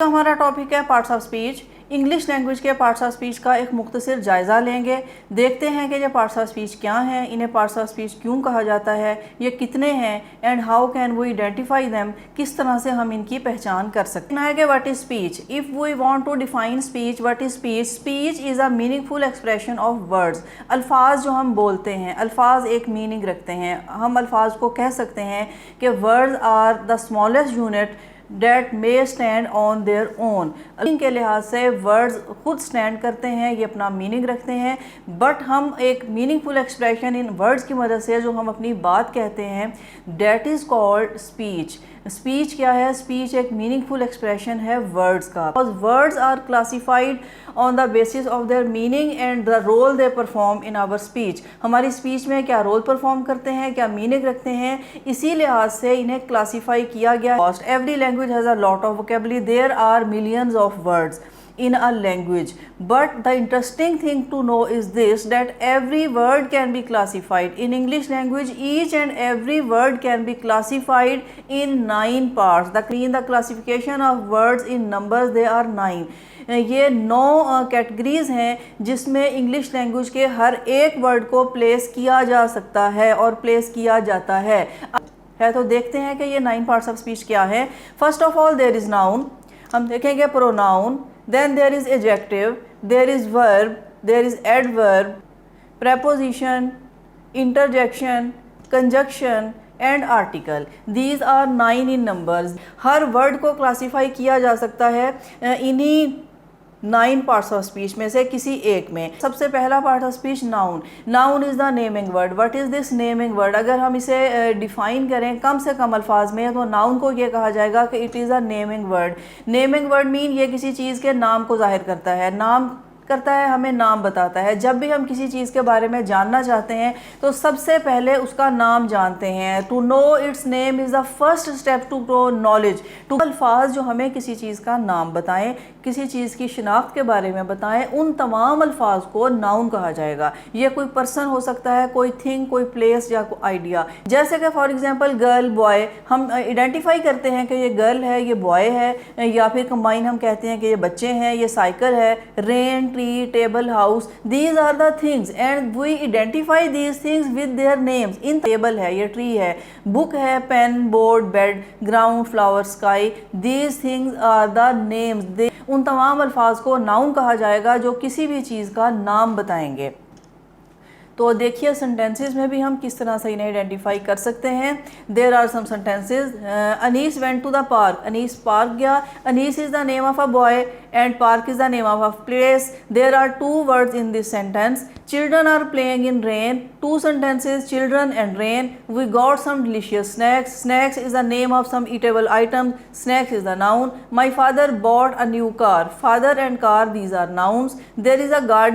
तो हमारा टॉपिक है parts of speech. English language के पार्ट्स ऑफ स्पीच का एक मुख्तसर जायज़ा लेंगे। देखते हैं कि ये पार्ट्स ऑफ स्पीच क्या हैं, इन्हें पार्ट्स ऑफ स्पीच क्यों कहा जाता है, ये कितने हैं, and how can we identify them, किस तरह से हम इनकी पहचान कर सकते हैं। कि what is speech. If we want to define speech, what is speech. Speech is a meaningful expression of words. अल्फाज जो हम बोलते हैं, अल्फाज एक मीनिंग रखते हैं। हम अल्फाज को कह सकते हैं कि words are the smallest unit that may stand on their own. Meaning के लिहाज से वर्ड्स खुद स्टैंड करते हैं, ये अपना मीनिंग रखते हैं, बट हम एक मीनिंगफुल एक्सप्रेशन इन वर्ड्स की मदद से जो हम अपनी बात कहते हैं, that is called speech. Speech क्या है? स्पीच एक मीनिंगफुल एक्सप्रेशन है वर्ड्स का। Words are classified on the basis of their meaning and the role they perform in our speech. हमारी स्पीच में क्या रोल परफॉर्म करते हैं, क्या मीनिंग रखते हैं, इसी लिहाज से इन्हें क्लासीफाई किया गया। Every language has a lot of vocabulary. There are millions of words in a language, but the interesting thing to know is this, that every word can be classified in English language. Each and every word can be classified in 9 parts. The classification of words in numbers, they are 9. ये 9 categories हैं जिसमें English language के हर एक word को place किया जा सकता है और प्लेस किया जाता है। तो देखते हैं कि ये 9 पार्ट्स ऑफ स्पीच क्या है। First of all there is noun, हम देखेंगे pronoun, then there is adjective, there is verb, there is adverb, preposition, interjection, conjunction and article. These are 9 in numbers. Her word को classify किया जा सकता है इन्हीं 9 पार्ट्स ऑफ स्पीच में से किसी एक में। सबसे पहला part of speech noun. Noun is the naming word. What is this naming word? अगर हम इसे डिफाइन करें कम से कम अल्फाज में, तो नाउन को ये कहा जाएगा कि it is a naming word. Naming word mean ये किसी चीज़ के नाम को जाहिर करता है, नाम करता है, हमें नाम बताता है। जब भी हम किसी चीज़ के बारे में जानना चाहते हैं तो सबसे पहले उसका नाम जानते हैं। To know its name is the first step to know knowledge. टू अल्फाज जो हमें किसी चीज़ का नाम बताएं, किसी चीज़ की शिनाख्त के बारे में बताएं, उन तमाम अल्फाज को नाउन कहा जाएगा। ये कोई पर्सन हो सकता है, कोई थिंग, कोई प्लेस या कोई आइडिया। जैसे कि फॉर एग्जांपल गर्ल, बॉय, हम आइडेंटिफाई करते हैं कि ये गर्ल है, ये बॉय है, या फिर कंबाइन हम कहते हैं कि ये बच्चे हैं, ये साइकिल है, rain, tree, table, house. These are the things and we identify these things with their names. इन टेबल है, ये ट्री है, बुक है, pen, board, bed, ground, flower, sky. These things are the names. उन तमाम अल्फाज को नाउन कहा जाएगा जो किसी भी चीज़ का नाम बताएंगे। तो देखिए सेंटेंसेस में भी हम किस तरह से इन्हें आइडेंटिफाई कर सकते हैं। There are some sentences. Anees went to the park. Anees park गया। Anees is the name of a boy and park is the name of a place. There are 2 words in this sentence. Children are playing in rain. 2 sentences, children and rain. We got some delicious snacks. Snacks is the name of some eatable items. Snacks is the noun. My father bought a new car. Father and car, these are nouns. There is a garden.